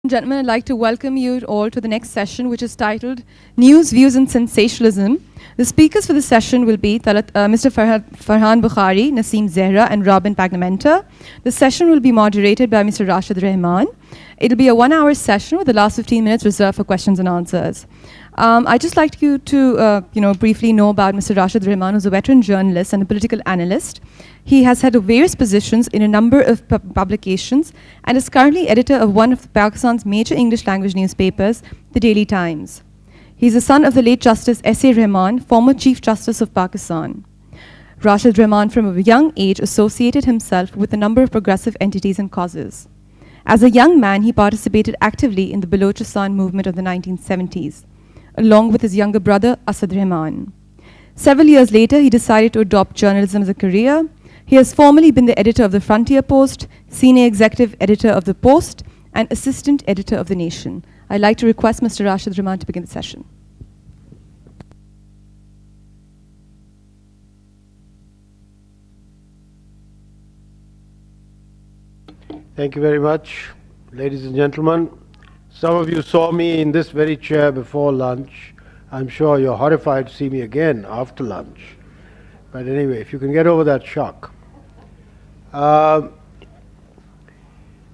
Gentlemen, I'd like to welcome you all to the next session, which is titled News, Views and Sensationalism. The speakers for the session will be Talat, Mr. Farhan Bokhari, Nasim, Zehra, and Rahman Pagnamenta. The session will be moderated by Mr. Rashed, Rahman. It'll be a 1-hour session with the last 15 minutes reserved for questions and answers. I'd just like you to briefly know about Mr. Rashed Rahman, who's a veteran journalist and a political analyst. He has had various positions in a number of publications and is currently editor of one of Pakistan's major English language newspapers, The Daily Times. He's the son of the late Justice S.A. Rahman, former Chief Justice of Pakistan. Rashed Rahman, from a young age, associated himself with a number of progressive entities and causes. As a young man, he participated actively in the Balochistan movement of the 1970s, along with his younger brother, Asad Rahman. Several years later, he decided to adopt journalism as a career. He has formerly been the editor of the Frontier Post, senior executive editor of the Post, and assistant editor of The Nation. I'd like to request Mr. Rashed Rahman to begin the session. Thank you very much, ladies and gentlemen. Some of you saw me in this very chair before lunch. I'm sure you're horrified to see me again after lunch. But anyway, if you can get over that shock.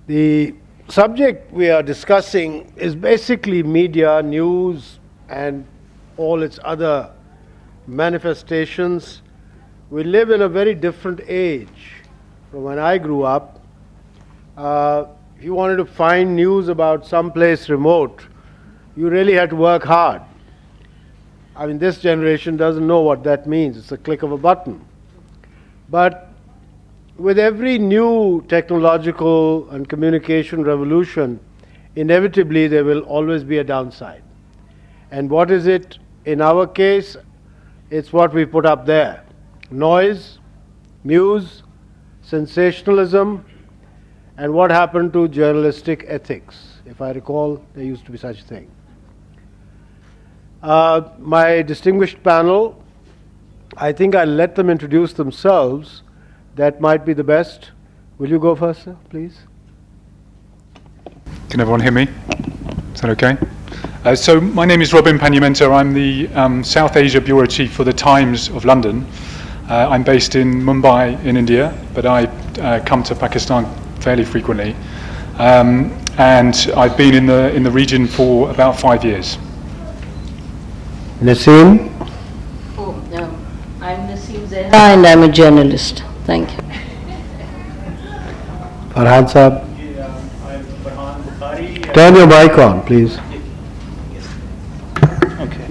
The subject we are discussing is basically media, news, and all its other manifestations. We live in a very different age from when I grew up. If you wanted to find news about some place remote, you really had to work hard. I mean, this generation doesn't know what that means. It's a click of a button. But with every new technological and communication revolution, inevitably there will always be a downside. And what is it in our case? It's what we put up there. Noise, news, sensationalism, and what happened to journalistic ethics. If I recall, there used to be such a thing. My distinguished panel, I think I'll let them introduce themselves. That might be the best. Will you go first, sir, please? Can everyone hear me? Is that okay? So my name is Robin Pagnamenta. I'm the South Asia Bureau Chief for the Times of London. I'm based in Mumbai in India, but I come to Pakistan fairly frequently. And I've been in the region for about 5 years. Nasim? I'm Nasim Zehra and I'm a journalist. Thank you. Farhan Saab? I'm Farhan Bokhari. Turn your mic on, please. Okay.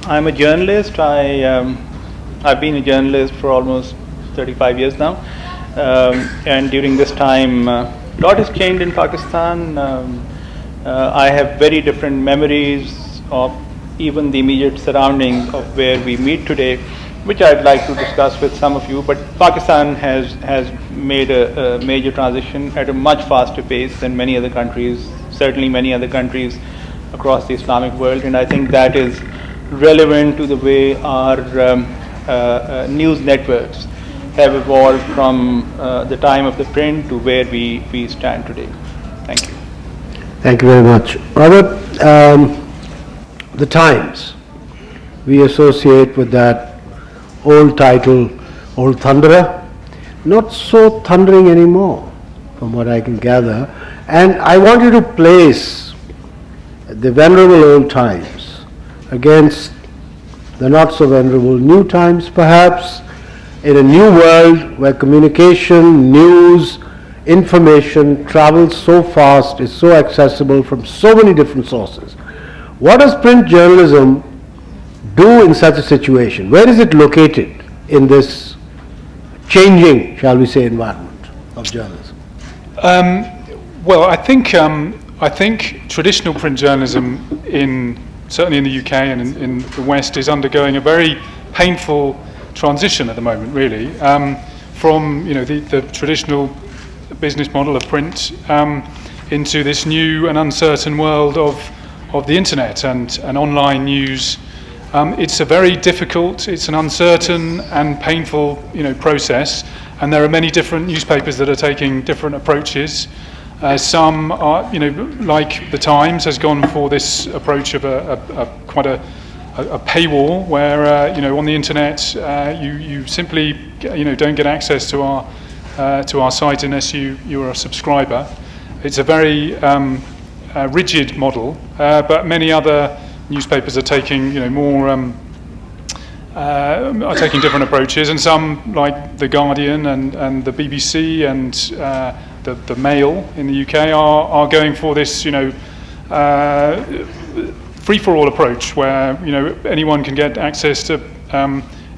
I'm a journalist. I've been a journalist for almost 35 years now. And during this time, a lot has changed in Pakistan. I have very different memories of even the immediate surroundings of where we meet today, which I'd like to discuss with some of you. But Pakistan has made a major transition at a much faster pace than many other countries, certainly many other countries across the Islamic world. And I think that is relevant to the way our news networks have evolved from the time of the print to where we stand today. Thank you. Thank you very much. Robert, the Times, we associate with that old title, Old Thunderer, not so thundering anymore, from what I can gather. And I want you to place the venerable Old Times against the not so venerable New Times, perhaps, in a new world where communication, news, information travels so fast, is so accessible from so many different sources. What does print journalism do in such a situation? Where is it located in this changing, shall we say, environment of journalism? Well, I think traditional print journalism, certainly in the UK and in the West, is undergoing a very painful transition at the moment, really, from the traditional business model of print into this new and uncertain world of the internet and online news. It's a very difficult, it's an uncertain and painful process, and there are many different newspapers that are taking different approaches. Some are, like the Times has gone for this approach of quite a paywall, where on the internet you simply don't get access to our site unless you are a subscriber. It's a very rigid model, but many other newspapers are taking are taking different approaches, and some, like the Guardian and the BBC and the Mail in the UK, are going for this free-for-all approach, where anyone can get access to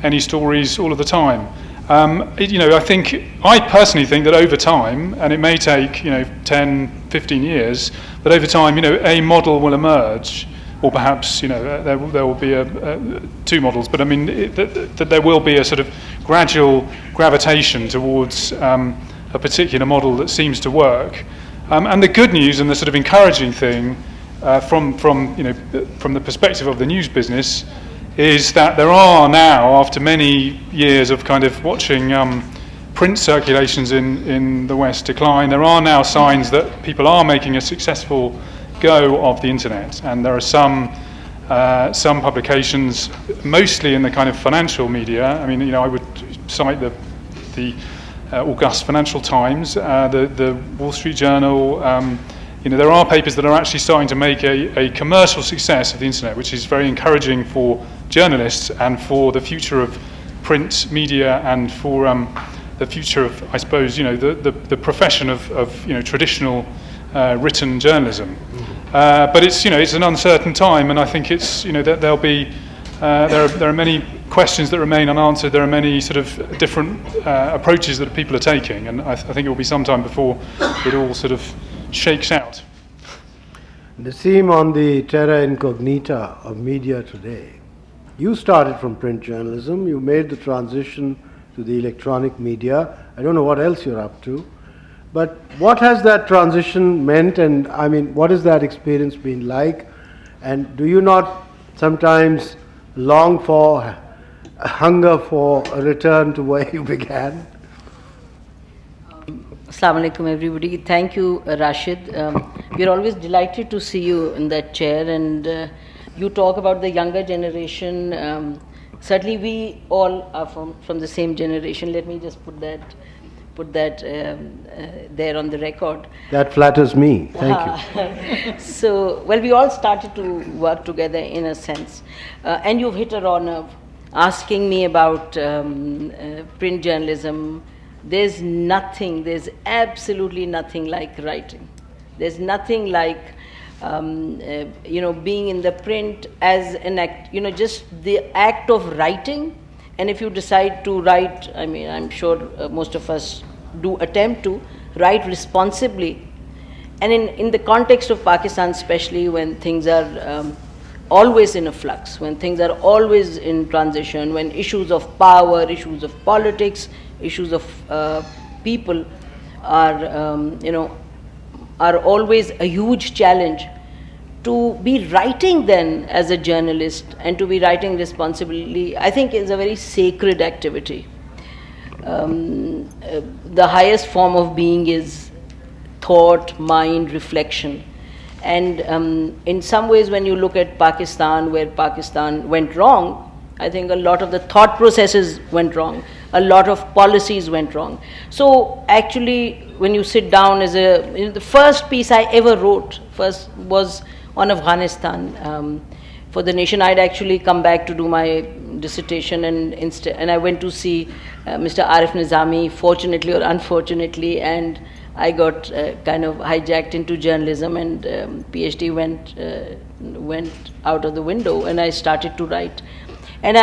any stories all of the time. I personally think that over time, and it may take 10, 15 years, but over time a model will emerge, or perhaps there will be two models, but I mean that there will be a sort of gradual gravitation towards a particular model that seems to work. And the good news and the sort of encouraging thing from the perspective of the news business is that there are now, after many years of kind of watching print circulations in the West decline, there are now signs that people are making a successful go of the internet, and there are some publications, mostly in the kind of financial media. I mean, I would cite the August Financial Times, the Wall Street Journal. There are papers that are actually starting to make a commercial success of the internet, which is very encouraging for journalists and for the future of print media, and for the future of, I suppose, the profession of traditional written journalism. But it's an uncertain time, and I think it's that there'll be there are many questions that remain unanswered. There are many sort of different approaches that people are taking, and I think it will be some time before it all sort of shakes out. Nasim, on the terra incognita of media today, you started from print journalism, you made the transition to the electronic media. I don't know what else you're up to, but what has that transition meant, and I mean, what has that experience been like? And do you not sometimes long for, hunger for a return to where you began? Assalamu alaikum, everybody. Thank you, Rashed. We're always delighted to see you in that chair, and you talk about the younger generation. Certainly, we all are from the same generation. Let me just put that there on the record. That flatters me. Thank you. So, well, we all started to work together in a sense, and you've hit a raw nerve, asking me about print journalism. There's absolutely nothing like writing. There's nothing like, being in the print as an act, just the act of writing. And if you decide to write, I mean, I'm sure most of us do attempt to write responsibly. And in the context of Pakistan, especially when things are always in a flux, when things are always in transition, when issues of power, issues of politics, issues of people are always a huge challenge. To be writing then as a journalist and to be writing responsibly, I think is a very sacred activity. The highest form of being is thought, mind, reflection. And in some ways, when you look at Pakistan, where Pakistan went wrong, I think a lot of the thought processes went wrong. A lot of policies went wrong. So actually, when you sit down the first piece I ever wrote was on Afghanistan. For the Nation, I'd actually come back to do my dissertation, and I went to see Mr. Arif Nizami, fortunately or unfortunately, and I got kind of hijacked into journalism, and PhD went out of the window, and I started to write. And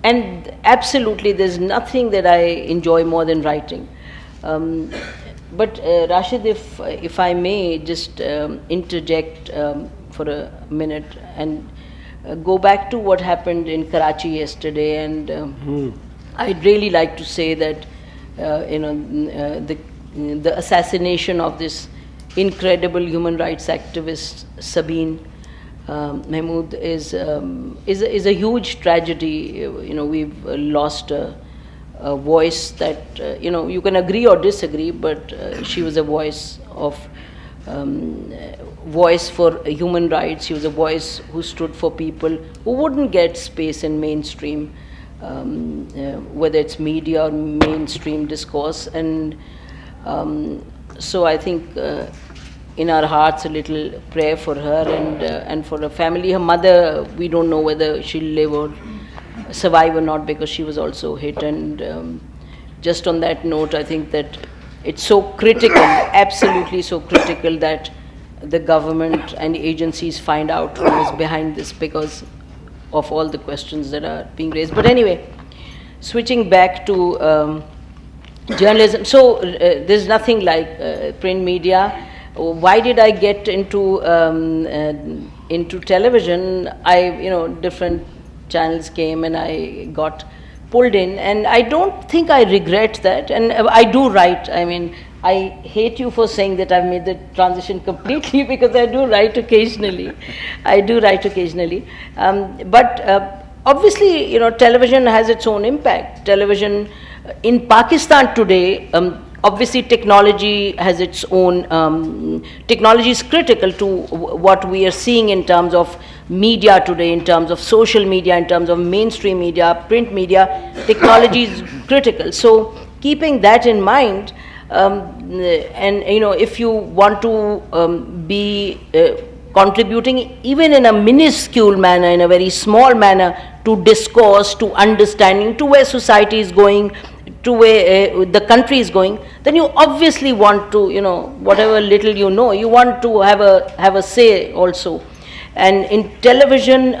and absolutely, there's nothing that I enjoy more than writing. But Rashed, if I may just interject for a minute and go back to what happened in Karachi yesterday, and I'd really like to say that the assassination of this incredible human rights activist Sabine Mahmood is a huge tragedy. We've lost a a voice that, you can agree or disagree, but she was a voice of voice for human rights. She was a voice who stood for people who wouldn't get space in mainstream, whether it's media or mainstream discourse. And so I think in our hearts a little prayer for her and for her family. Her mother, we don't know whether she'll live or survive or not, because she was also hit. And just on that note, I think that it's so critical, absolutely so critical, that the government and agencies find out who is behind this, because of all the questions that are being raised. But anyway, switching back to journalism. So there's nothing like print media. Why did I get into television? Different channels came and I got pulled in, and I don't think I regret that. And I do write. I mean, I hate you for saying that I've made the transition completely, because I do write occasionally. But obviously, television has its own impact. Television in Pakistan today, obviously technology has its own, technology is critical to what we are seeing in terms of media today, in terms of social media, in terms of mainstream media, print media. Technology is critical. So keeping that in mind, and if you want to be contributing even in a minuscule manner, in a very small manner, to discourse, to understanding, to where society is going, to where the country is going, then you obviously want to, whatever little you want to have a say also. And in television,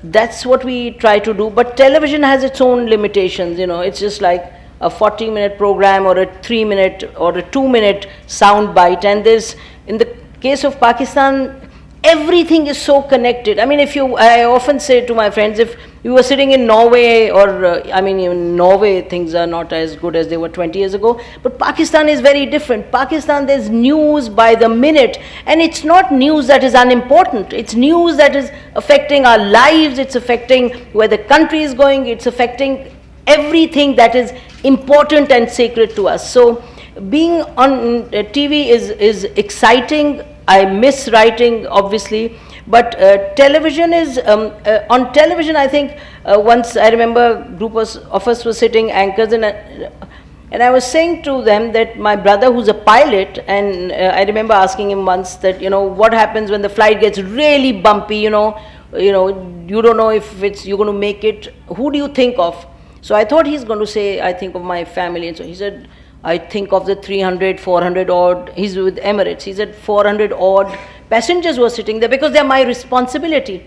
that's what we try to do. But television has its own limitations. It's just like a 40-minute program or a 3-minute or a 2-minute sound bite. And there's, in the case of Pakistan, everything is so connected. I mean, I often say to my friends, if you were sitting in Norway, or even Norway, things are not as good as they were 20 years ago, but Pakistan is very different. Pakistan, there's news by the minute, and it's not news that is unimportant. It's news that is affecting our lives, it's affecting where the country is going, it's affecting everything that is important and sacred to us. So being on TV is exciting. I miss writing, obviously, but television is, on television, I think, once I remember a group of us were sitting anchors, and I was saying to them that my brother, who's a pilot, and I remember asking him once that, what happens when the flight gets really bumpy, you don't know if you're going to make it, who do you think of? So I thought he's going to say, I think of my family, and so he said, I think of the 300, 400 odd, he's with Emirates, he said 400 odd passengers were sitting there, because they're my responsibility.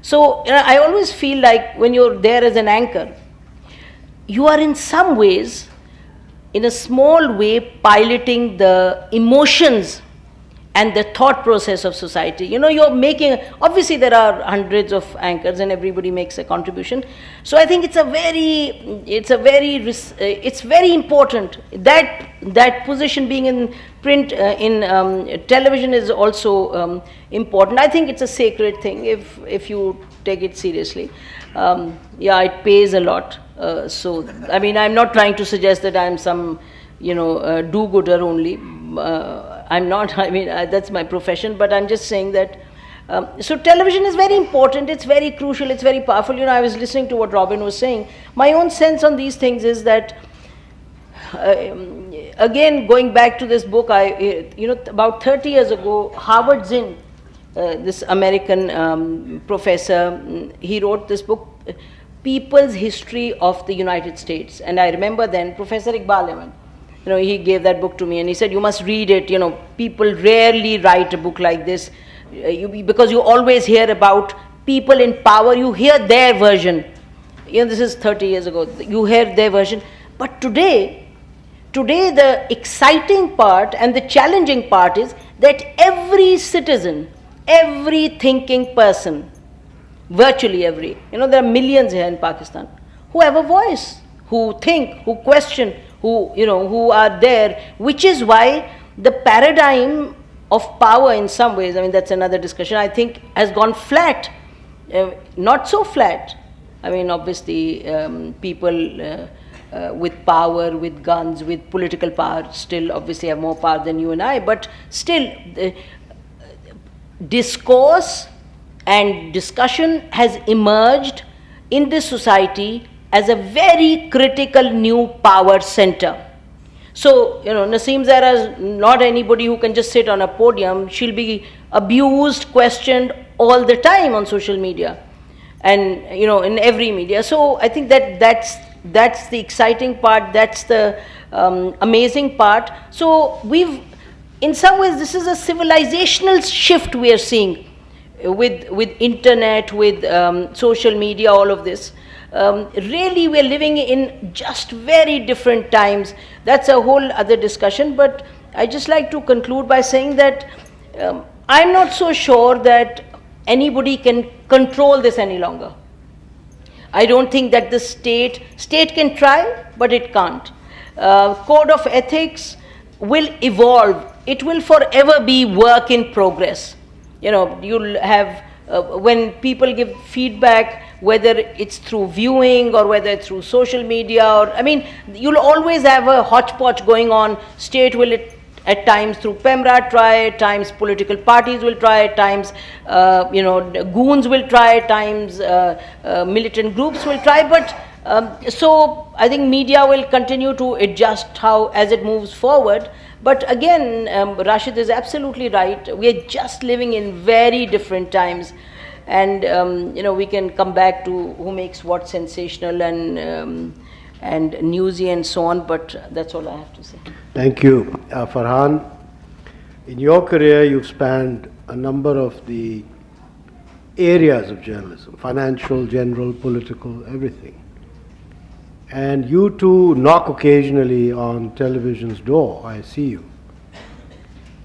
So I always feel like when you're there as an anchor, you are in some ways, in a small way, piloting the emotions and the thought process of society. You're making, obviously there are hundreds of anchors and everybody makes a contribution. So I think it's very important. That position being in print, in television is also important. I think it's a sacred thing if you take it seriously. It pays a lot. So, I mean, I'm not trying to suggest that I'm some, do-gooder only. I'm not, I mean, that's my profession, but I'm just saying that, so television is very important, it's very crucial, it's very powerful. I was listening to what Robin was saying. My own sense on these things is that, again, going back to this book, about 30 years ago, Howard Zinn, this American professor, he wrote this book, People's History of the United States. And I remember then, Professor Iqbal Ahmed, he gave that book to me and he said, you must read it. People rarely write a book like this because you always hear about people in power, you hear their version. This is 30 years ago, you hear their version. But today the exciting part and the challenging part is that every citizen, every thinking person, virtually every, there are millions here in Pakistan who have a voice, who think, who question, who are there, which is why the paradigm of power in some ways, I mean, that's another discussion, I think has gone flat, not so flat, I mean, obviously, people with power, with guns, with political power, still obviously have more power than you and I, but still, discourse and discussion has emerged in this society as a very critical new power center. So, Nasim Zehra is not anybody who can just sit on a podium. She'll be abused, questioned all the time on social media and, in every media. So I think that's the exciting part, that's the amazing part. So in some ways, this is a civilizational shift we are seeing with internet, with social media, all of this. Really, we're living in just very different times. That's a whole other discussion, but I just like to conclude by saying that I'm not so sure that anybody can control this any longer. I don't think that the state can try, but it can't. Code of ethics will evolve. It will forever be work in progress. You'll have, when people give feedback, whether it's through viewing or whether it's through social media, you'll always have a hodgepodge going on. State will at times through PEMRA try, at times political parties will try, at times goons will try, at times militant groups will try, but so I think media will continue to adjust as it moves forward. But again, Rashed is absolutely right. We are just living in very different times, and we can come back to who makes what sensational and newsy and so on, but that's all I have to say. Thank you. Farhan, in your career you've spanned a number of the areas of journalism, financial, general, political, everything. And you too knock occasionally on television's door, I see you.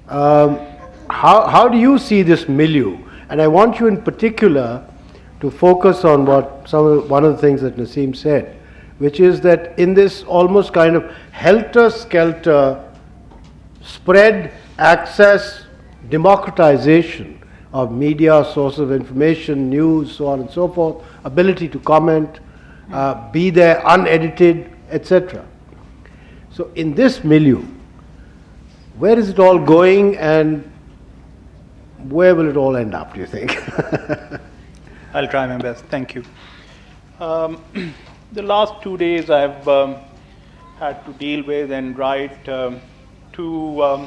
How do you see this milieu? And I want you in particular to focus on one of the things that Nasim said, which is that in this almost kind of helter-skelter spread, access, democratization of media, source of information, news, so on and so forth, ability to comment, be there unedited, etc. So in this milieu, where is it all going and where will it all end up, do you think? I'll try my best. Thank you. The last 2 days I've had to deal with and write two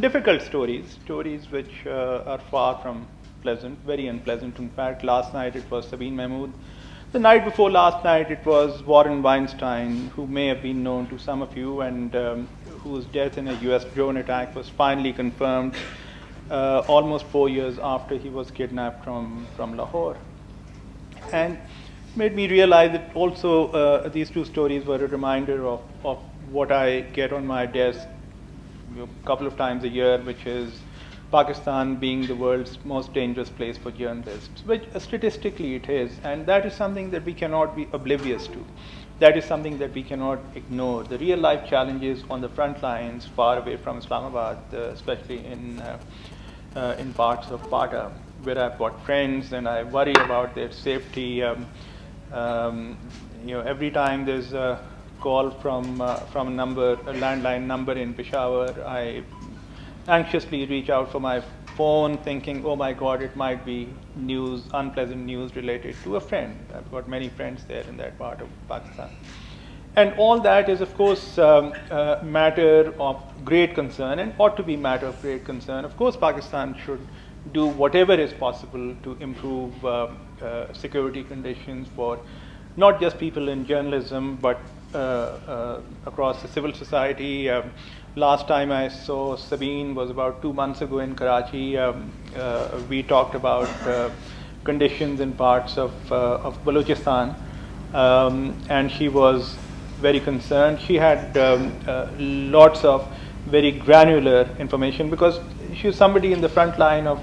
difficult stories which are far from pleasant, very unpleasant. In fact, last night it was Sabine Mahmood. The night before last night it was Warren Weinstein, who may have been known to some of you and whose death in a US drone attack was finally confirmed almost 4 years after he was kidnapped from Lahore. And made me realize that also these two stories were a reminder of what I get on my desk a couple of times a year, which is Pakistan being the world's most dangerous place for journalists, which statistically it is, and that is something that we cannot be oblivious to. That is something that we cannot ignore. The real life challenges on the front lines, far away from Islamabad, especially in parts of Pata, where I've got friends and I worry about their safety. Every time there's a call from a landline number in Peshawar, I anxiously reach out for my phone thinking, oh my God, it might be news, unpleasant news related to a friend. I've got many friends there in that part of Pakistan. And all that is, of course, a matter of great concern and ought to be matter of great concern. Of course, Pakistan should do whatever is possible to improve security conditions for not just people in journalism, but across the civil society. Last time I saw Sabine was about 2 months ago in Karachi. We talked about conditions in parts of Balochistan, and she was very concerned. She had lots of very granular information because she was somebody in the front line of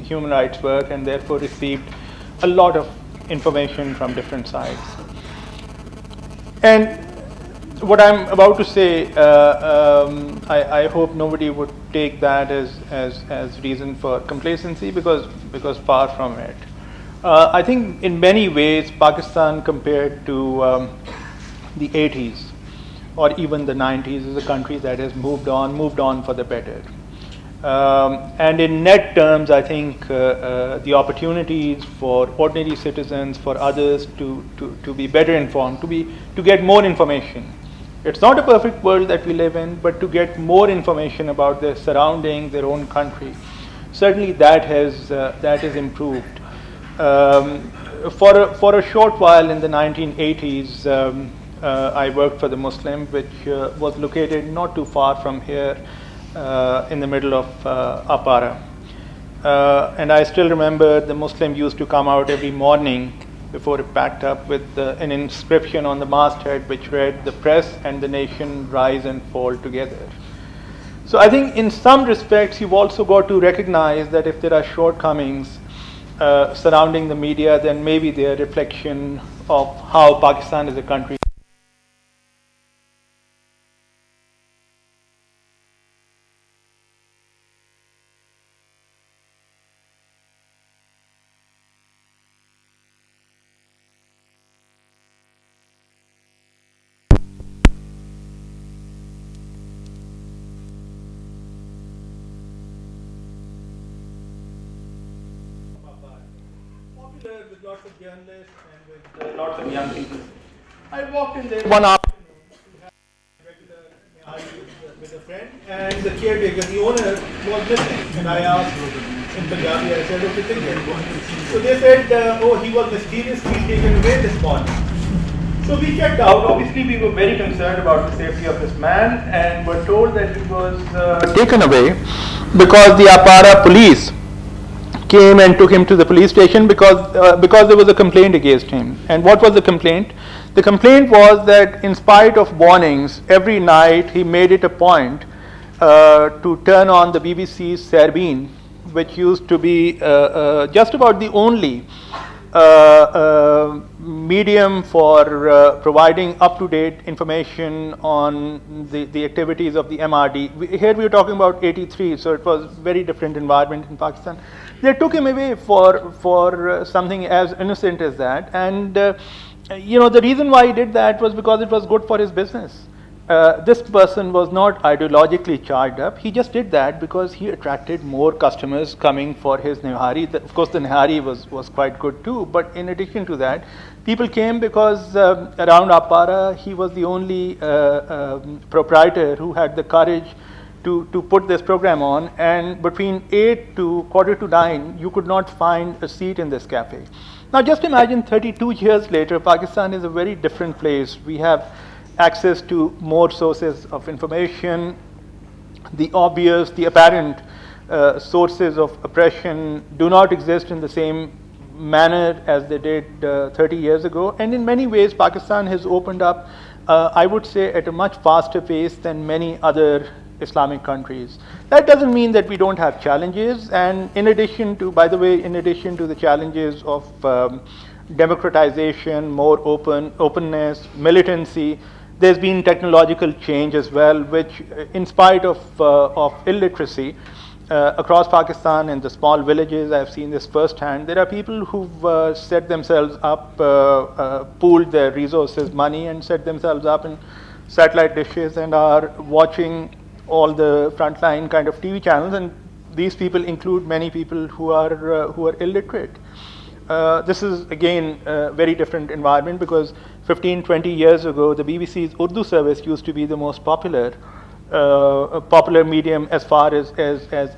human rights work and therefore received a lot of information from different sides. And what I'm about to say, I hope nobody would take that as reason for complacency, because far from it. I think in many ways Pakistan compared to the 80s or even the 90s is a country that has moved on for the better. And in net terms, I think the opportunities for ordinary citizens, for others to be better informed, to get more information. It's not a perfect world that we live in, but to get more information about their surroundings, their own country. Certainly that has improved. For a short while in the 1980s, I worked for the Muslim, which was located not too far from here, in the middle of Apara. And I still remember the Muslim used to come out every morning before it packed up with an inscription on the masthead which read, "The press and the nation rise and fall together." So I think in some respects you've also got to recognize that if there are shortcomings surrounding the media, then maybe they're a reflection of how Pakistan is a country. Popular with lots of journalists and with lots of young people. I walked in there one afternoon to have a regular nihari with a friend, and the caretaker, the owner, was missing. And I asked in Punjabi, I said, "Okay, think." So they said, "Oh, he was mysteriously taken away this morning." So we checked out. Obviously, we were very concerned about the safety of this man, and were told that he was taken away because the Apara police came and took him to the police station because there was a complaint against him. And what was the complaint? The complaint was that in spite of warnings, every night he made it a point to turn on the BBC's Sarbeen, which used to be just about the only medium for providing up-to-date information on the activities of the MRD. Here we were talking about 83, so it was a very different environment in Pakistan. They took him away for something as innocent as that, and the reason why he did that was because it was good for his business. This person was not ideologically charged up. He just did that because he attracted more customers coming for his nihari. Of course, the nihari was quite good too, but in addition to that, people came because around Apara, he was the only proprietor who had the courage to put this program on, and between 8 to quarter to 9, you could not find a seat in this cafe. Now just imagine 32 years later, Pakistan is a very different place. We have access to more sources of information. The obvious, the apparent sources of oppression do not exist in the same manner as they did 30 years ago. And in many ways, Pakistan has opened up, I would say, at a much faster pace than many other Islamic countries. That doesn't mean that we don't have challenges. And in addition to, by the way, in addition to the challenges of democratization, more openness, militancy, there's been technological change as well, which in spite of illiteracy across Pakistan and the small villages, I've seen this firsthand, there are people who've set themselves up, pooled their resources, money, and set themselves up in satellite dishes and are watching all the frontline kind of TV channels, and these people include many people who are illiterate. This is again a very different environment because 15, 20 years ago, the BBC's Urdu service used to be the most popular medium as far as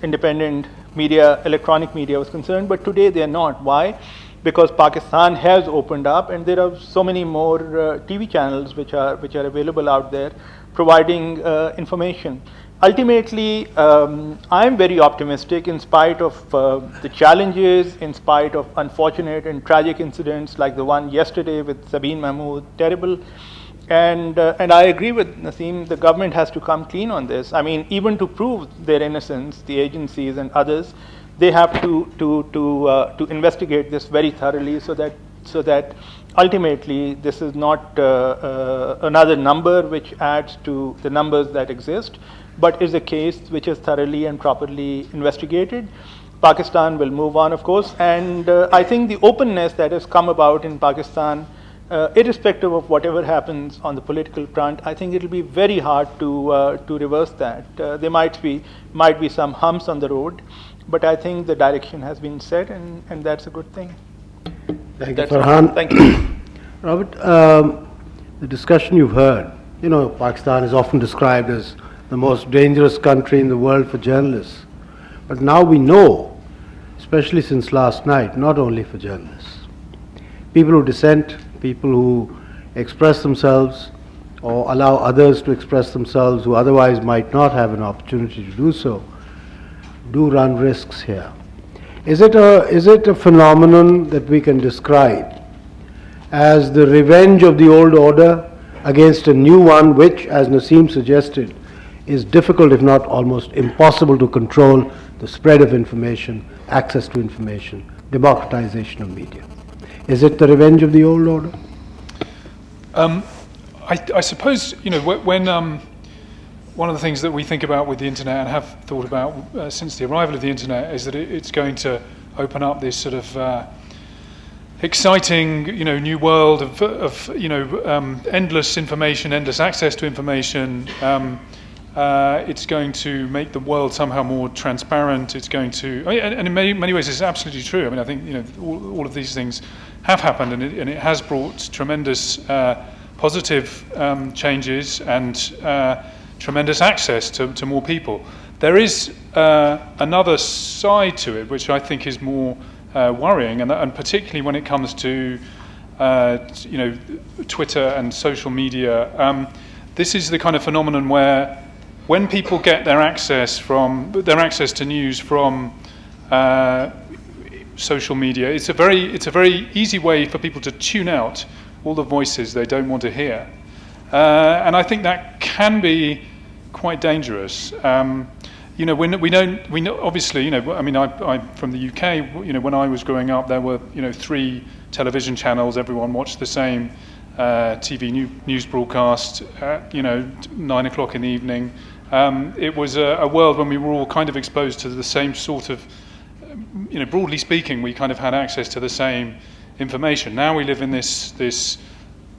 independent media, electronic media was concerned, but today they are not. Why? Because Pakistan has opened up and there are so many more TV channels which are available out there providing information. Ultimately, I'm very optimistic in spite of the challenges, in spite of unfortunate and tragic incidents like the one yesterday with Sabeen Mahmood, terrible. And I agree with Nasim, the government has to come clean on this. I mean, even to prove their innocence, the agencies and others, they have to investigate this very thoroughly so that ultimately this is not another number which adds to the numbers that exist, but is a case which is thoroughly and properly investigated. Pakistan will move on, of course, and I think the openness that has come about in Pakistan, irrespective of whatever happens on the political front, I think it will be very hard to reverse that. There might be some humps on the road, but I think the direction has been set, and that's a good thing. Thank you, Farhan. Thank you. Robert, the discussion you've heard, Pakistan is often described as the most dangerous country in the world for journalists. But now we know, especially since last night, not only for journalists, people who dissent, people who express themselves or allow others to express themselves who otherwise might not have an opportunity to do so, do run risks here. Is it a phenomenon that we can describe as the revenge of the old order against a new one which, as Nasim suggested, is difficult, if not almost impossible, to control the spread of information, access to information, democratization of media? Is it the revenge of the old order? I suppose, when one of the things that we think about with the internet and have thought about since the arrival of the internet is that it's going to open up this sort of exciting, new world of endless information, endless access to information. It's going to make the world somehow more transparent. It's going to, and in many ways, it's absolutely true. I mean, I think all of these things have happened, and it has brought tremendous positive changes and tremendous access to more people. There is another side to it, which I think is more worrying, and particularly when it comes to Twitter and social media. This is the kind of phenomenon where, when people get their access to news from social media, it's a very easy way for people to tune out all the voices they don't want to hear, and I think that can be quite dangerous. Obviously, I mean, I'm from the UK. When I was growing up, there were 3 television channels. Everyone watched the same TV news broadcast at 9 o'clock in the evening. It was a world when we were all kind of exposed to the same sort of, broadly speaking, we kind of had access to the same information. Now we live in this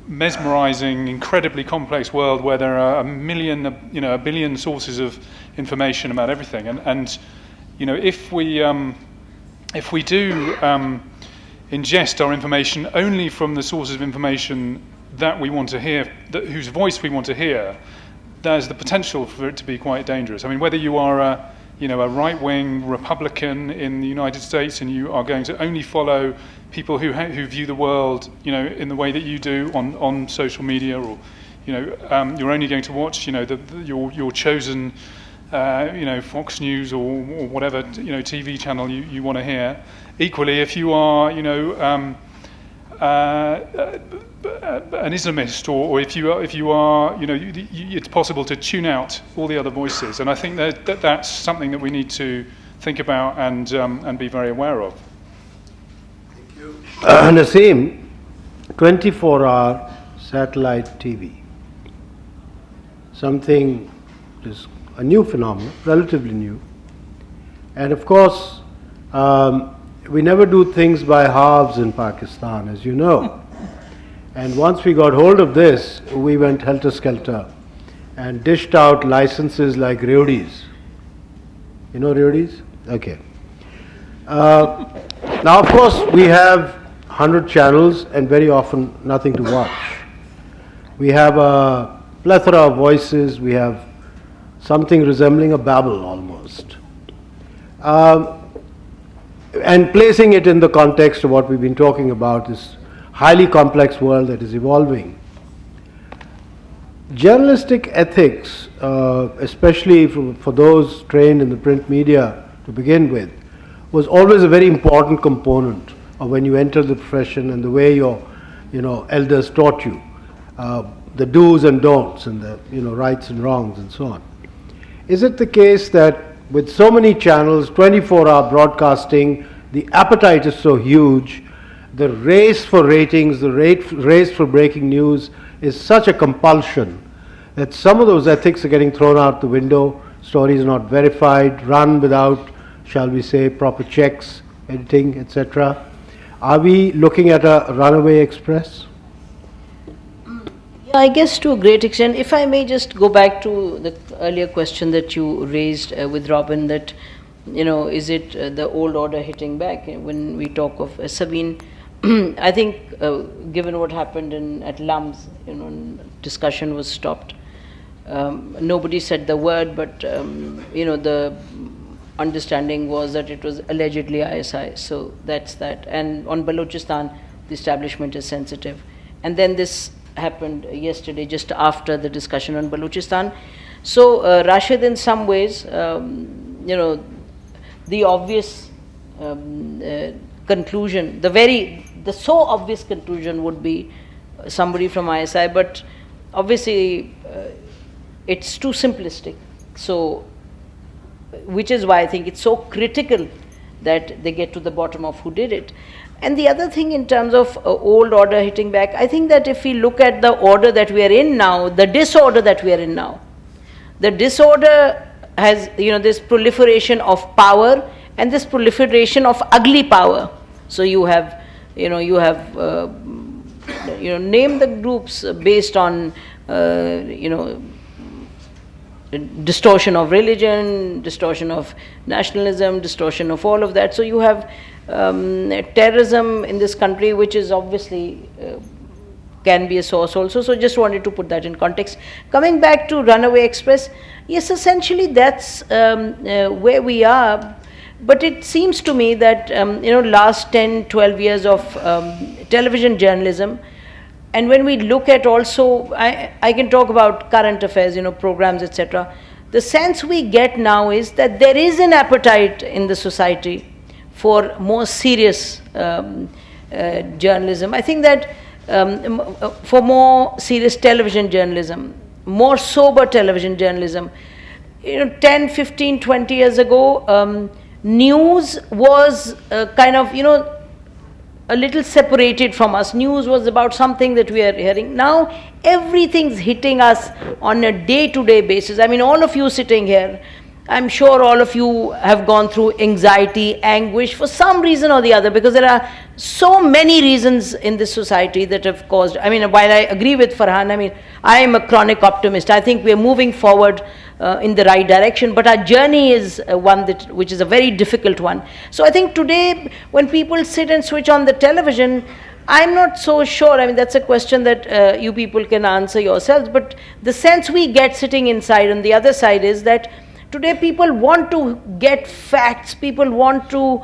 mesmerizing, incredibly complex world where there are a billion sources of information about everything. And if we do ingest our information only from the sources of information that we want to hear, whose voice we want to hear, there's the potential for it to be quite dangerous. I mean, whether you are a right-wing Republican in the United States and you are going to only follow people who view the world, in the way that you do on social media, or you're only going to watch, your chosen, Fox News or whatever, TV channel you want to hear. Equally, if you are, an Islamist, or if you are, it's possible to tune out all the other voices, and I think that's something that we need to think about and be very aware of. Thank you. Nasim, 24-hour satellite TV, something is a new phenomenon, relatively new, and of course, we never do things by halves in Pakistan, as you know. And once we got hold of this, we went helter-skelter and dished out licenses like Rewdies. You know Rewdies? Okay. Now, of course, we have 100 channels and very often nothing to watch. We have a plethora of voices. We have something resembling a Babel almost. And placing it in the context of what we've been talking about, this highly complex world that is evolving. Journalistic ethics, especially for those trained in the print media to begin with, was always a very important component of when you enter the profession, and the way your elders taught you, the do's and don'ts, and the rights and wrongs and so on. Is it the case that with so many channels, 24-hour broadcasting, the appetite is so huge, the race for ratings, the race for breaking news is such a compulsion that some of those ethics are getting thrown out the window, stories are not verified, run without shall we say, proper checks, editing, etc. Are we looking at a runaway express? I guess to a great extent. If I may just go back to the earlier question that you raised with Robin, that, is it the old order hitting back when we talk of Sabine? I think given what happened at Lums, discussion was stopped. Nobody said the word, but, the understanding was that it was allegedly ISI, so that's that. And on Balochistan, the establishment is sensitive. And then this happened yesterday, just after the discussion on Balochistan. So, Rashed, in some ways, the obvious conclusion, the so obvious conclusion would be somebody from ISI, but obviously it's too simplistic. So, which is why I think it's so critical that they get to the bottom of who did it. And the other thing in terms of old order hitting back, I think that if we look at the order that we are in now, the disorder that we are in now, the disorder has, this proliferation of power and this proliferation of ugly power. So you have, name the groups based on, distortion of religion, distortion of nationalism, distortion of all of that. So you have terrorism in this country, which is obviously can be a source also. So just wanted to put that in context. Coming back to Runaway Express, yes, essentially that's where we are. But it seems to me that last 10, 12 years of television journalism. And when we look at also, I can talk about current affairs, programs, etc. The sense we get now is that there is an appetite in the society for more serious journalism. I think that for more serious television journalism, more sober television journalism. 10, 15, 20 years ago, news was kind of, a little separated from us. News was about something that we are hearing. Now, everything's hitting us on a day-to-day basis. I mean, all of you sitting here, I'm sure all of you have gone through anxiety, anguish for some reason or the other, because there are so many reasons in this society that have caused. I mean, while I agree with Farhan, I am a chronic optimist. I think we are moving forward in the right direction, but our journey is one which is a very difficult one. So I think today, when people sit and switch on the television, I'm not so sure. That's a question that you people can answer yourselves, but the sense we get sitting inside on the other side is that today people want to get facts, people want to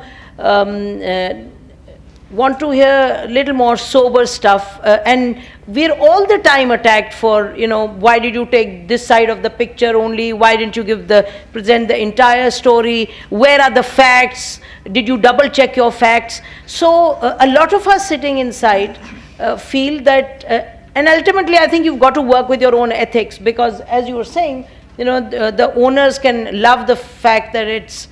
hear a little more sober stuff, and we're all the time attacked for, why did you take this side of the picture only, why didn't you present the entire story, where are the facts, did you double check your facts? So a lot of us sitting inside feel that, and ultimately I think you've got to work with your own ethics, because as you were saying, the owners can love the fact that it's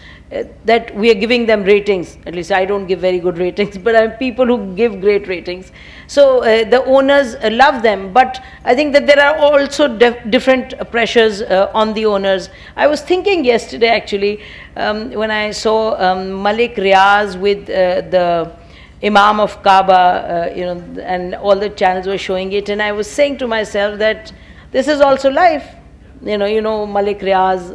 that we are giving them ratings. At least I don't give very good ratings, but I have people who give great ratings. So the owners love them, but I think that there are also different pressures on the owners. I was thinking yesterday actually, when I saw Malik Riaz with the Imam of Kaaba, and all the channels were showing it, and I was saying to myself that this is also life. Malik Riaz,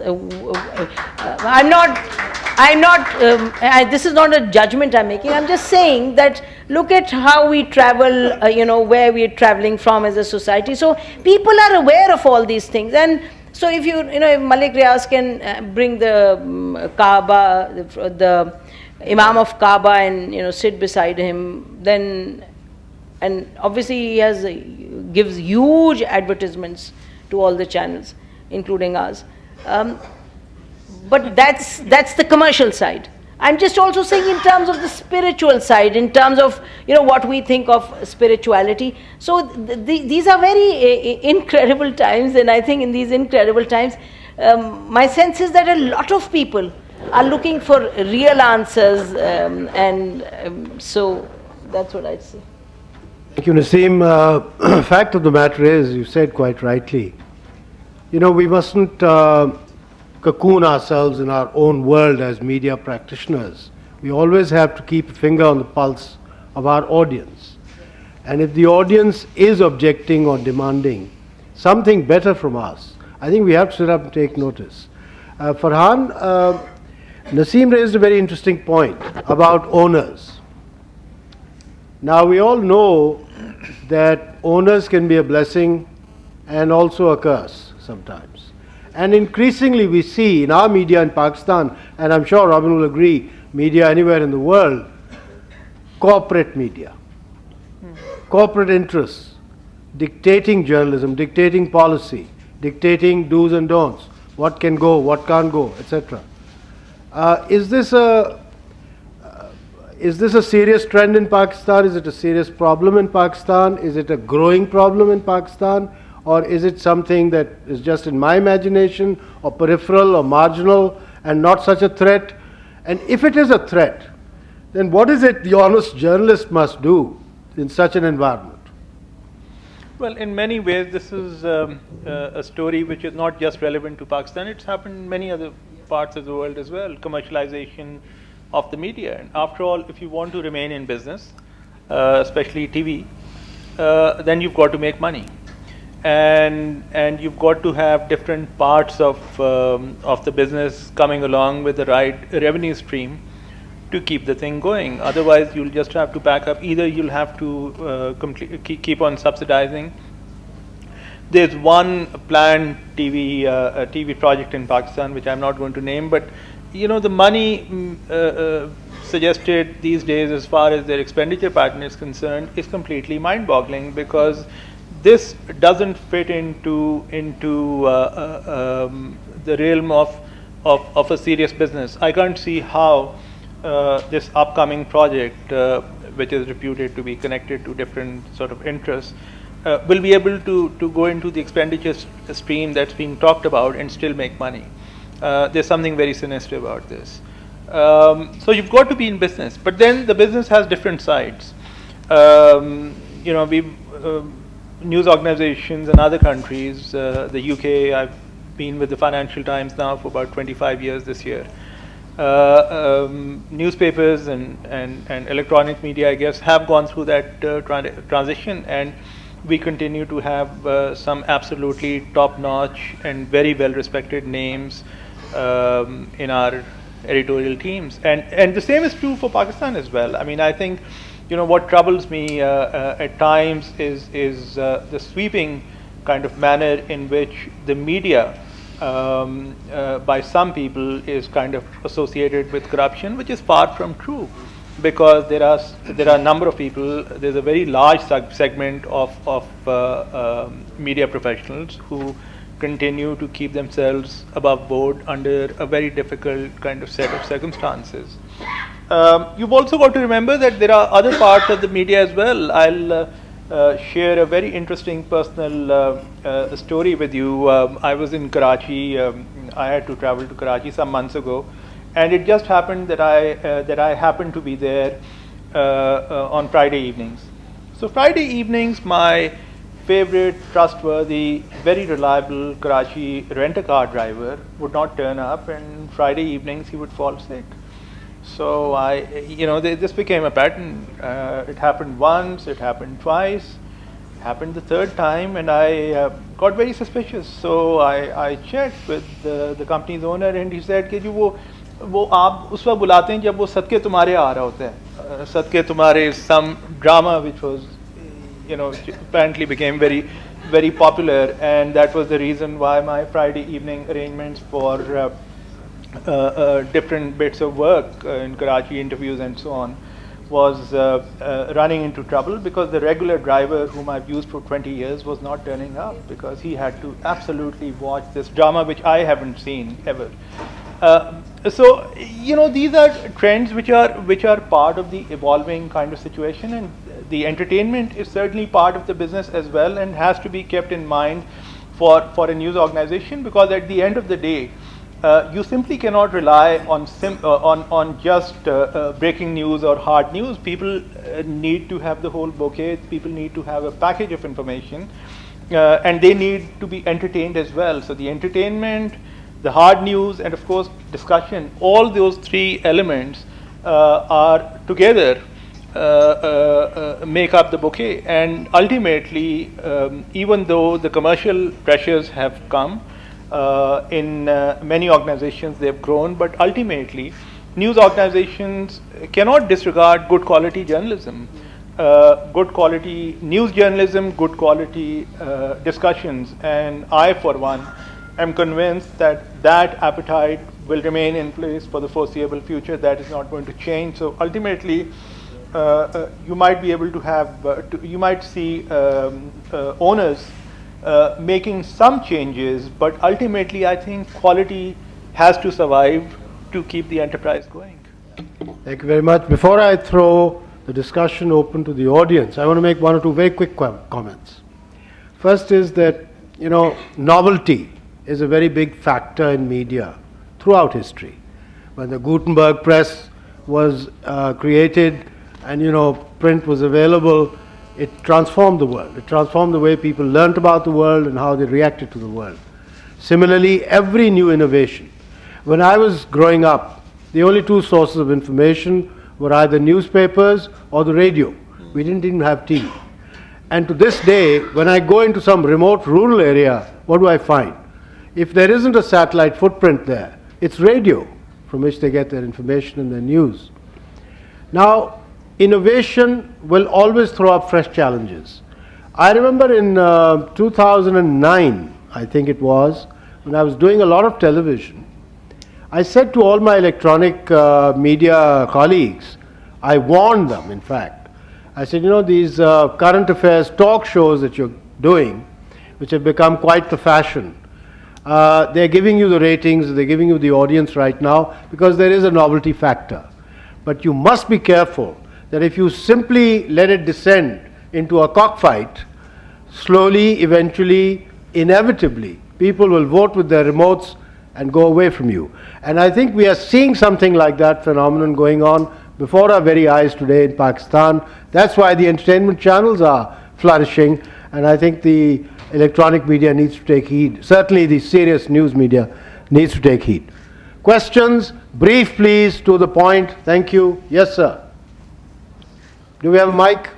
this is not a judgment I'm making. I'm just saying that look at how we travel, where we are traveling from as a society. So people are aware of all these things. And so if if Malik Riaz can bring the Kaaba, the Imam of Kaaba and, sit beside him, then, and obviously he gives huge advertisements to all the channels, including ours. But that's the commercial side. I'm just also saying in terms of the spiritual side, in terms of what we think of spirituality. So these are very incredible times, and I think in these incredible times, my sense is that a lot of people are looking for real answers, so that's what I'd say. Thank you, Nasim. Fact of the matter is, you said quite rightly, we mustn't cocoon ourselves in our own world as media practitioners. We always have to keep a finger on the pulse of our audience. And if the audience is objecting or demanding something better from us, I think we have to sit up and take notice. Farhan, Nasim raised a very interesting point about owners. Now we all know that owners can be a blessing and also a curse sometimes. And increasingly we see in our media in Pakistan, and I'm sure Robin will agree, media anywhere in the world, corporate media, corporate interests, dictating journalism, dictating policy, dictating do's and don'ts, what can go, what can't go, etc. Is this a serious trend in Pakistan? Is it a serious problem in Pakistan? Is it a growing problem in Pakistan? Or is it something that is just in my imagination, or peripheral, or marginal, and not such a threat? And if it is a threat, then what is it the honest journalist must do in such an environment? Well, in many ways, this is a story which is not just relevant to Pakistan. It's happened in many other parts of the world as well, commercialization of the media. And after all, if you want to remain in business, especially TV, then you've got to make money. And you've got to have different parts of the business coming along with the right revenue stream to keep the thing going. Otherwise, you'll just have to back up. Either you'll have to keep on subsidizing. There's one planned TV project in Pakistan, which I'm not going to name, but the money suggested these days as far as their expenditure pattern is concerned is completely mind-boggling, because this doesn't fit into the realm of a serious business. I can't see how this upcoming project, which is reputed to be connected to different sort of interests, will be able to go into the expenditure stream that's being talked about and still make money. There's something very sinister about this. So you've got to be in business, but then the business has different sides. News organizations in other countries, the UK, I've been with the Financial Times now for about 25 years this year. Newspapers and electronic media, I guess, have gone through that transition, and we continue to have some absolutely top-notch and very well-respected names in our editorial teams. And the same is true for Pakistan as well. I mean, I think what troubles me at times is the sweeping kind of manner in which the media by some people is kind of associated with corruption, which is far from true, because there are a number of people. There's a very large segment of media professionals who continue to keep themselves above board under a very difficult kind of set of circumstances. You've also got to remember that there are other parts of the media as well. I'll share a very interesting personal story with you. I was in Karachi. I had to travel to Karachi some months ago, and it just happened that I happened to be there on Friday evenings. So Friday evenings, my favorite, trustworthy, very reliable Karachi rent-a-car driver would not turn up, and Friday evenings he would fall sick. So this became a pattern. It happened once, it happened twice, it happened the third time, and I got very suspicious. So I checked with the company's owner, and he said कि जो वो आप उस वक्त बुलाते हैं जब वो सदके तुम्हारे आ रहा होता है. सदके तुम्हारे, some drama which was apparently became very, very popular, and that was the reason why my Friday evening arrangements for different bits of work in Karachi, interviews and so on, was running into trouble, because the regular driver whom I've used for 20 years was not turning up, because he had to absolutely watch this drama which I haven't seen ever. So these are trends which are part of the evolving kind of situation, and the entertainment is certainly part of the business as well, and has to be kept in mind for a news organization, because at the end of the day, you simply cannot rely on just breaking news or hard news. People need to have the whole bouquet. People need to have a package of information, and they need to be entertained as well. So the entertainment, the hard news, and of course discussion. All those three elements are together make up the bouquet. And ultimately, even though the commercial pressures have come, in many organizations they've grown, but ultimately news organizations cannot disregard good quality journalism, good quality news journalism, good quality discussions. And I, for one, am convinced that that appetite will remain in place for the foreseeable future. That is not going to change. So ultimately, you might be able to have, you might see owners making some changes, but ultimately I think quality has to survive to keep the enterprise going. Thank you very much. Before I throw the discussion open to the audience, I want to make one or two very quick comments. First is that, you know, novelty is a very big factor in media throughout history. When the Gutenberg press was created and, you know, print was available, it transformed the world. It transformed the way people learnt about the world and how they reacted to the world. Similarly, every new innovation. When I was growing up, the only two sources of information were either newspapers or the radio. We didn't even have TV. And to this day, when I go into some remote rural area, what do I find? If there isn't a satellite footprint there, it's radio from which they get their information and their news. Now, innovation will always throw up fresh challenges. I remember in 2009, I think it was, when I was doing a lot of television, I said to all my electronic media colleagues, I warned them, in fact, I said, you know, these current affairs talk shows that you're doing, which have become quite the fashion, they're giving you the ratings, they're giving you the audience right now because there is a novelty factor. But you must be careful that if you simply let it descend into a cockfight, slowly, eventually, inevitably, people will vote with their remotes and go away from you. And I think we are seeing something like that phenomenon going on before our very eyes today in Pakistan. That's why the entertainment channels are flourishing, and I think the electronic media needs to take heed. Certainly the serious news media needs to take heed. Questions? Brief, please, to the point. Thank you. Yes, sir. Do we have a mic?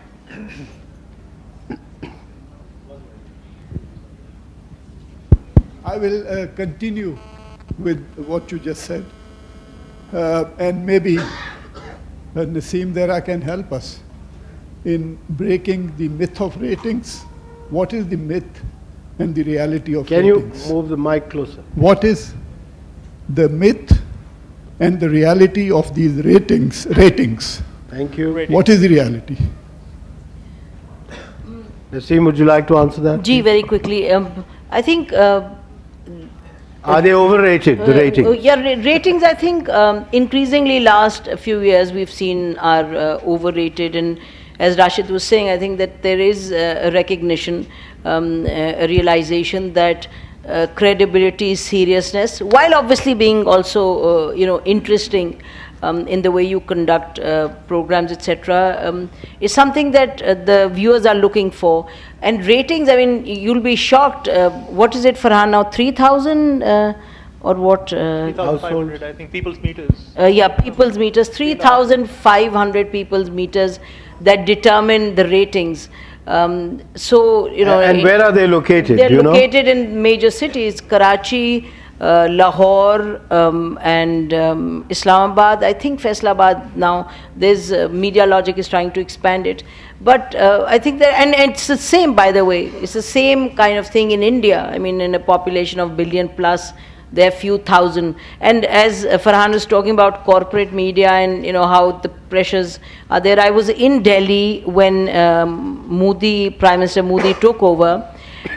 I will continue with what you just said. And maybe Nasim Zehra can help us in breaking the myth of ratings. What is the myth and the reality of ratings? Can you move the mic closer? What is the myth and the reality of these ratings? Thank you. What is the reality? Nasim, would you like to answer that? Ji, very quickly. I think... are they overrated, the ratings? Yeah, ratings, I think, increasingly last few years we've seen are overrated. And as Rashed was saying, I think that there is a recognition, a realization that credibility, seriousness, while obviously being also, you know, interesting in the way you conduct programs, etc., is something that the viewers are looking for. And ratings, I mean, you'll be shocked. What is it, Farhan, now? 3,000 or what? 3,500, I think, people's meters. Yeah, people's meters. 3,500 people's meters that determine the ratings. So, you know. And where are they located? They're located in major cities, Karachi, Lahore, and Islamabad. I think Faisalabad now, there's Media Logic is trying to expand it. But I think that, and it's the same, by the way, it's the same kind of thing in India. I mean, in a population of billion plus, there are few thousand. And as Farhan was talking about corporate media and, you know, how the pressures are there. I was in Delhi when Prime Minister Modi took over,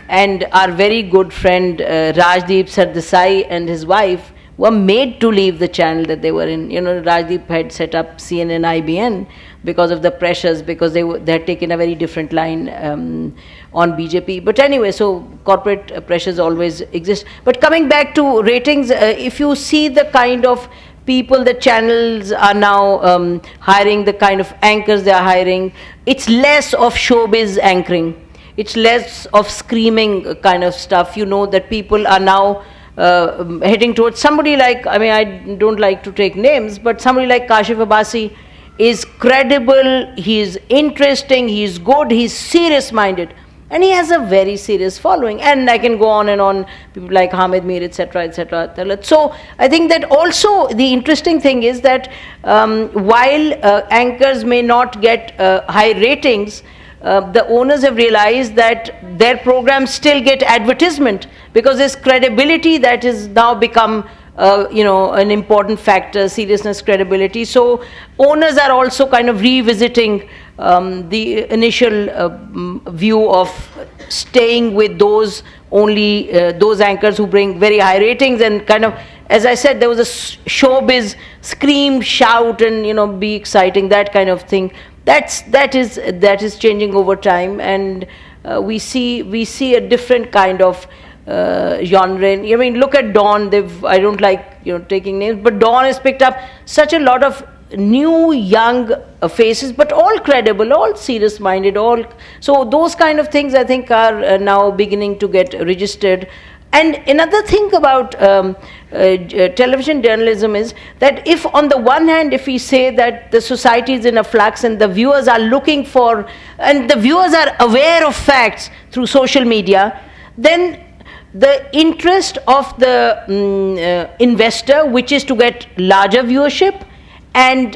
and our very good friend Rajdeep Sardesai and his wife were made to leave the channel that they were in. You know, Rajdeep had set up CNN IBN because of the pressures, because they had taken a very different line on BJP. But anyway, so corporate pressures always exist. But coming back to ratings, if you see the kind of people the channels are now hiring, the kind of anchors they are hiring, it's less of showbiz anchoring. It's less of screaming kind of stuff. You know that people are now heading towards somebody like, I mean, I don't like to take names, but somebody like Kashif Abbasi is credible, he is interesting, he is good, he is serious-minded, and he has a very serious following. And I can go on and on, people like Hamid Mir, etc., etc. So I think that also the interesting thing is that while anchors may not get high ratings, the owners have realized that their programs still get advertisement, because there's credibility that has now become an important factor, seriousness, credibility. So owners are also kind of revisiting the initial view of staying with those anchors who bring very high ratings, and kind of, as I said, there was a showbiz scream, shout, and be exciting, that kind of thing. That is changing over time, and we see a different kind of genre. I mean, look at Dawn. I don't like taking names, but Dawn has picked up such a lot of new young faces, but all credible, all serious-minded, so those kind of things I think are now beginning to get registered. And another thing about television journalism is that if on the one hand, if we say that the society is in a flux and the viewers are looking for, and the viewers are aware of facts through social media, then the interest of the investor, which is to get larger viewership, and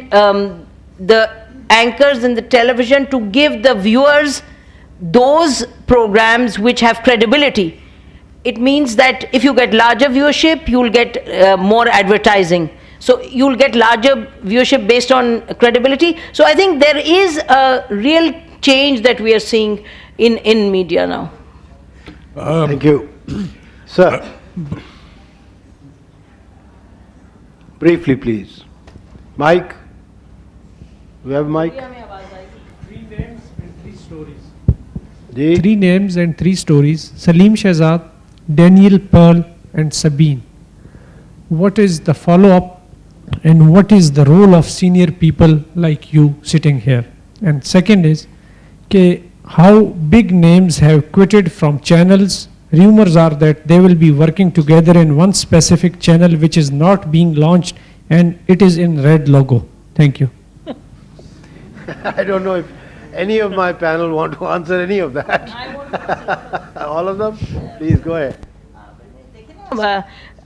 the anchors in the television to give the viewers those programs which have credibility. It means that if you get larger viewership, you will get more advertising. So you will get larger viewership based on credibility. So I think there is a real change that we are seeing in media now. Thank you. Sir, briefly please. Mike? We have mic? 3 names and 3 stories. Ji? 3 names and 3 stories. Salim Shahzad, Daniel Pearl and Sabine. What is the follow-up and what is the role of senior people like you sitting here? And second is, how big names have quitted from channels. Rumors are that they will be working together in one specific channel which is not being launched, and it is in red logo. Thank you. I don't know if any of my panel want to answer any of that. I want to answer all of them? Please go ahead.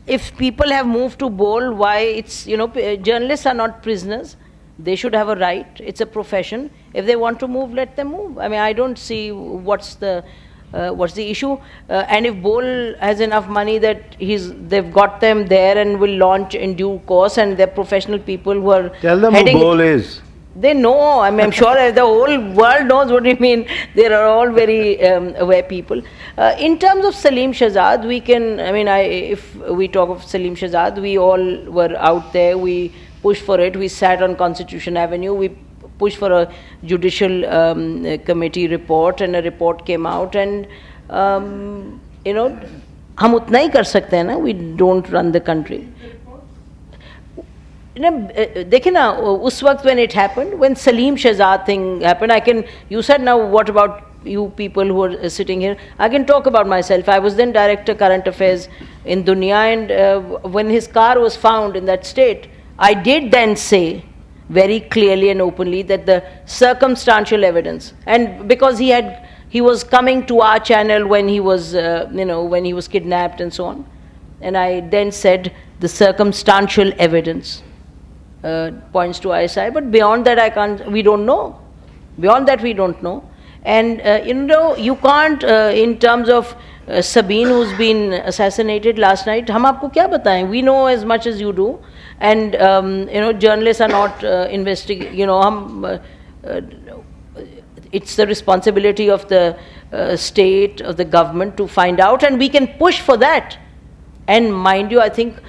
If people have moved to bowl, why it's, journalists are not prisoners. They should have a right. It's a profession. If they want to move, let them move. I mean, I don't see what's the issue. And if Bowl has enough money that they've got them there and will launch in due course, and they're professional people who are Tell them who Bowl is. They know. I mean, I'm sure the whole world knows what you mean. They are all very aware people. In terms of Salim Shahzad, we can, if we talk of Salim Shahzad, we all were out there. We pushed for it. We sat on Constitution Avenue. We pushed for a judicial committee report, and a report came out. And, हम उतना ही कर सकते हैं ना. We don't run the country. देखिए ना, उस वक्त when it happened, when Salim Shahzad thing happened, you said now what about you people who are sitting here? I can talk about myself. I was then Director Current Affairs in Dunya, and when his car was found in that state, I did then say very clearly and openly that the circumstantial evidence, and because he was coming to our channel when he was, when he was kidnapped and so on, and I then said the circumstantial evidence points to ISI, but beyond that we don't know. Beyond that we don't know. And you can't, in terms of Sabine, who's been assassinated last night, hum aapko kya bataएं? We know as much as you do, and journalists are not investigating. It's the responsibility of the state, of the government to find out, and we can push for that. And mind you, I think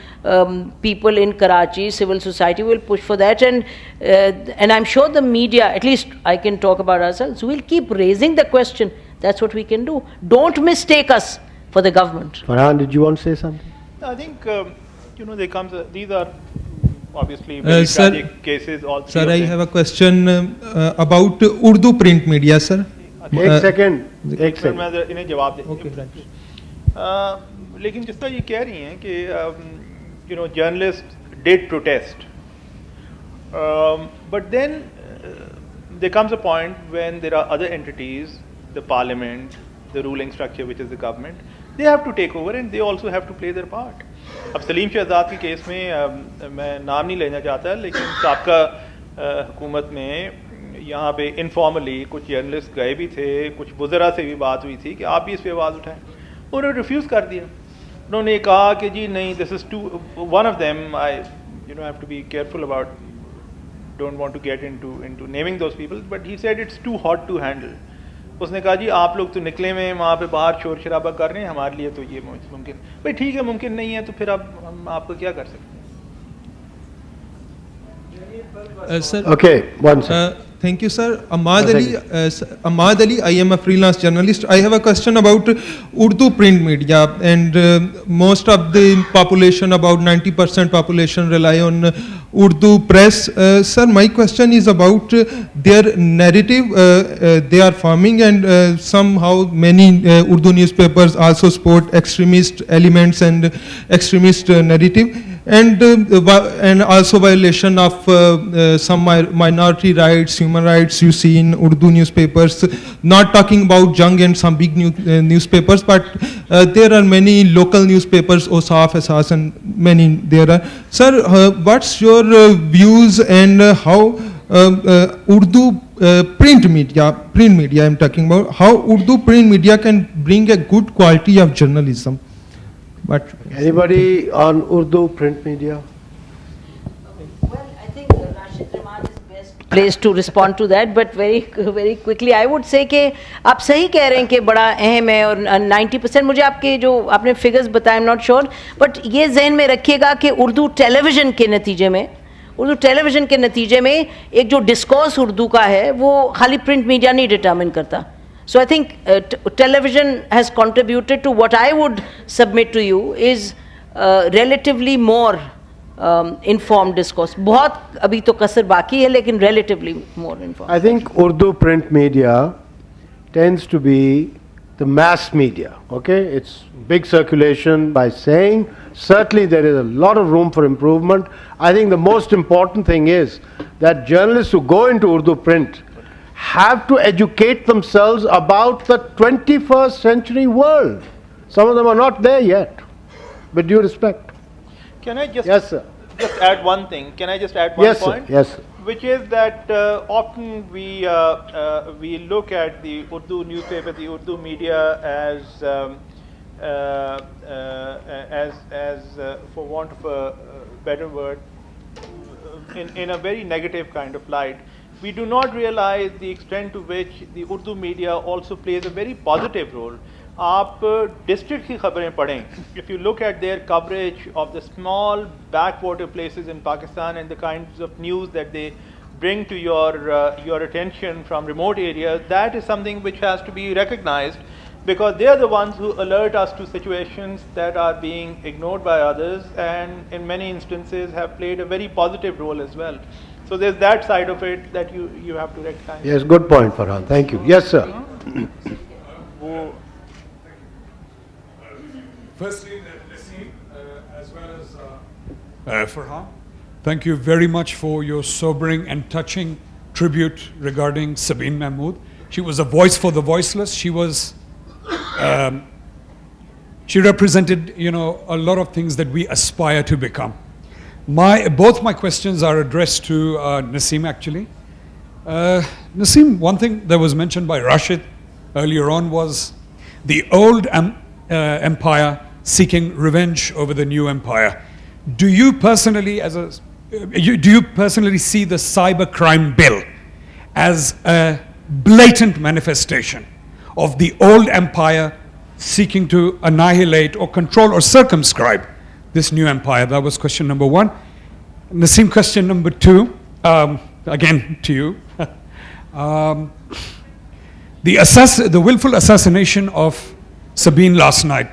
people in Karachi, civil society will push for that, and I'm sure the media, at least I can talk about ourselves, will keep raising the question. That's what we can do. Don't mistake us for the government. Farhan, did you want to say something? I think, these are obviously very tragic cases. All sir, I have a question about Urdu print media, sir. Ek second. इन्हें जवाब दें. लेकिन जिस तरह ये कह रही हैं कि journalists did protest, but then there comes a point when there are other entities, the parliament, the ruling structure which is the government, they have to take over and they also have to play their part. अब सलीम शहजाद के case में मैं नाम नहीं लेना चाहता, लेकिन साबका हुकूमत में यहाँ पे इनफॉर्मली कुछ जर्नलिस्ट गए भी थे, कुछ वुज़रा से भी बात हुई थी कि आप भी इस पे आवाज़ उठाएं, उन्होंने रिफ्यूज़ कर दिया. उन्होंने कहा कि जी नहीं, this is too, one of them, I have to be careful about, don't want to get into naming those people, but he said it's too hot to handle. उसने कहा जी आप लोग तो निकले में वहाँ पे बाहर शोर शराबा कर रहे हैं, हमारे लिए तो ये मुमकिन, भाई ठीक है मुमकिन नहीं है तो फिर अब हम आपको क्या कर सकते हैं. Sir, Okay, one second. thank you, sir. Ahmad Ali, I am a freelance journalist. I have a question about Urdu print media, and most of the population, about 90% population, rely on Urdu press. Sir, my question is about their narrative they are forming, and somehow many Urdu newspapers also support extremist elements and extremist narrative. And also violation of some minority rights, human rights you see in Urdu newspapers, not talking about Jung and some big newspapers, but there are many local newspapers, Osaf, Asas, and many there are. Sir, what's your views and how Urdu print media I'm talking about, how Urdu print media can bring a good quality of journalism? But Anybody on Urdu print media? Well, I think Rashed is best placed to respond to that, but very quickly I would say कि आप सही कह रहे हैं कि बड़ा अहम है और 90% मुझे आपके जो आपने फिगर्स बताए, I'm not sure, but ये जहन में रखिएगा कि उर्दू टेलीविज़न के नतीजे में एक जो डिस्कोर्स उर्दू का है वो खाली प्रिंट मीडिया नहीं डिटर्मिन करता. So I think television has contributed to what I would submit to you is relatively more informed discourse. बहुत अभी तो कसर बाकी है, लेकिन relatively more informed. I think Urdu print media tends to be the mass media, okay? It's big circulation by saying. Certainly there is a lot of room for improvement. I think the most important thing is that journalists who go into Urdu print have to educate themselves about the 21st century world. Some of them are not there yet, with due respect. Can I just, Yes, sir. just add one thing? Can I just add one Yes, point? sir. Yes, sir. Which is that often we look at the Urdu newspaper, the Urdu media as for want of a better word, in a very negative kind of light. We do not realize the extent to which the Urdu media also plays a very positive role. आप district की खबरें पढ़ें. If you look at their coverage of the small backwater places in Pakistan and the kinds of news that they bring to your attention from remote areas, that is something which has to be recognized, because they are the ones who alert us to situations that are being ignored by others, and in many instances have played a very positive role as well. So there's that side of it that you have to recognize. Yes, good point, Farhan. Thank you. Yes, sir. Firstly, Nasim, as well as Farhan, thank you very much for your sobering and touching tribute regarding Sabine Mahmood. She was a voice for the voiceless. She was, she represented, a lot of things that we aspire to become. Both my questions are addressed to Nasim, actually. Nasim, one thing that was mentioned by Rashed earlier on was the old empire seeking revenge over the new empire. Do you personally, do you personally see the cybercrime bill as a blatant manifestation of the old empire seeking to annihilate or control or circumscribe this new empire? That was question number one. Nasim, question number two, again to you. The willful assassination of Sabine last night.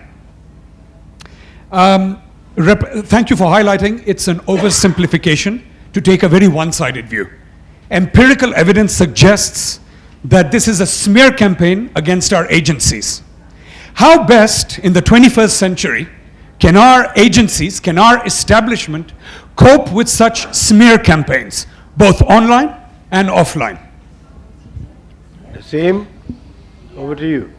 Thank you for highlighting it's an oversimplification to take a very one-sided view. Empirical evidence suggests that this is a smear campaign against our agencies. How best in the 21st century can our agencies, can our establishment cope with such smear campaigns, both online and offline? Nasim, over to you.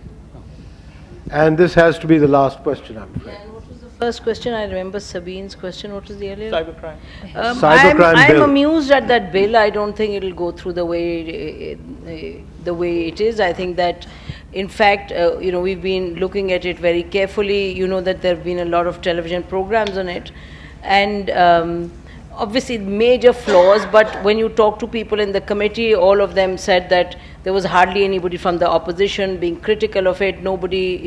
And this has to be the last question, I'm afraid. And what was the first question? I remember Sabine's question. What was the earlier? Cybercrime. Cybercrime bill. I'm amused at that bill. I don't think it'll go through the way it is. I think that, in fact, we've been looking at it very carefully. You know that there have been a lot of television programs on it, and obviously major flaws. But when you talk to people in the committee, all of them said that there was hardly anybody from the opposition being critical of it. Nobody,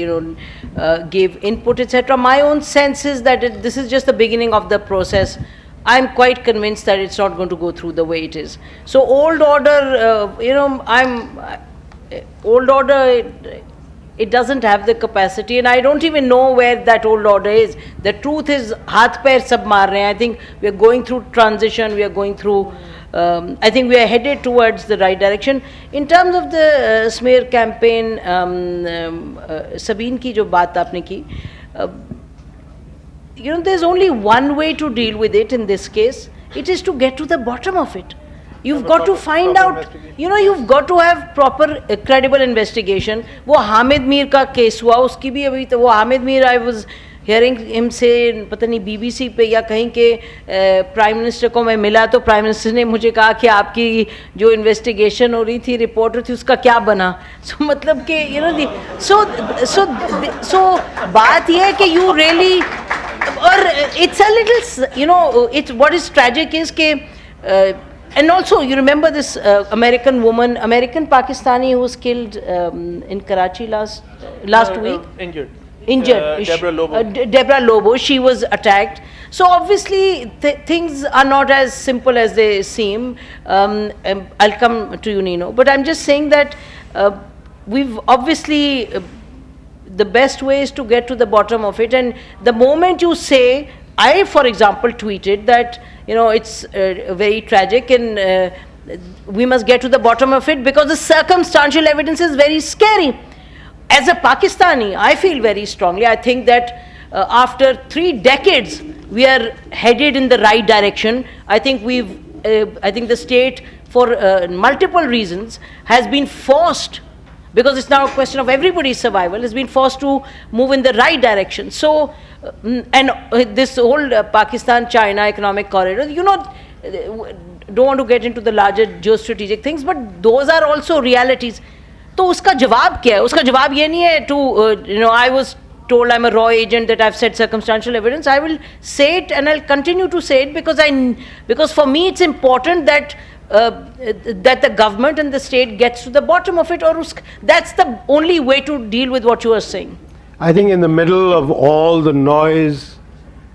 gave input, etc. My own sense is that this is just the beginning of the process. I'm quite convinced that it's not going to go through the way it is. So old order, old order, it doesn't have the capacity, and I don't even know where that old order is. The truth is, haath pair sab maar rahe hain. I think we are going through transition, we are going through, I think we are headed towards the right direction. In terms of the smear campaign, Sabine ki jo baat aapne ki, there's only one way to deal with it in this case. It is to get to the bottom of it. You've got to find out, you've got to have proper credible investigation. वो हामिद मीर का case हुआ, उसकी भी अभी तो वो Hamid Mir, I was hearing him say, पता नहीं BBC पे या कहीं के प्राइम मिनिस्टर को मैं मिला तो प्राइम मिनिस्टर ने मुझे कहा कि आपकी जो इन्वेस्टिगेशन हो रही थी, रिपोर्ट हो रही थी, उसका क्या बना? So मतलब कि so बात ये है कि you really, or it's a little, it's what is tragic is कि and also, you remember this American woman, American Pakistani who was killed in Karachi last week? Injured. Deborah Lobo. Deborah Lobo, she was attacked. So obviously, things are not as simple as they seem. I'll come to you, Nino. But I'm just saying that we've obviously, the best way is to get to the bottom of it. And the moment you say, I, for example, tweeted that, it's very tragic and we must get to the bottom of it because the circumstantial evidence is very scary. As a Pakistani, I feel very strongly. I think that after 3 decades, we are headed in the right direction. I think I think the state, for multiple reasons, has been forced, because it's now a question of everybody's survival, has been forced to move in the right direction. So, and this whole Pakistan-China economic corridor, don't want to get into the larger geostrategic things, but those are also realities. तो उसका जवाब क्या है? उसका जवाब ये नहीं है to, I was told I'm a raw agent, that I've said circumstantial evidence. I will say it and I'll continue to say it because for me it's important that that the government and the state gets to the bottom of it, or that's the only way to deal with what you are saying. I think in the middle of all the noise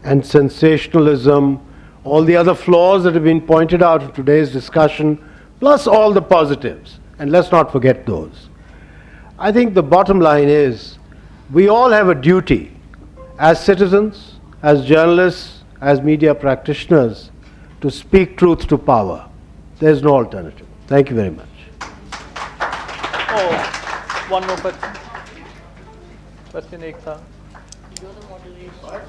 and sensationalism, all the other flaws that have been pointed out in today's discussion, plus all the positives, and let's not forget those, I think the bottom line is we all have a duty as citizens, as journalists, as media practitioners to speak truth to power. There's no alternative. Thank you very much. Oh, one more question. Question ek tha. You're the moderator.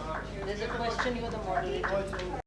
There's a question, you're the moderator.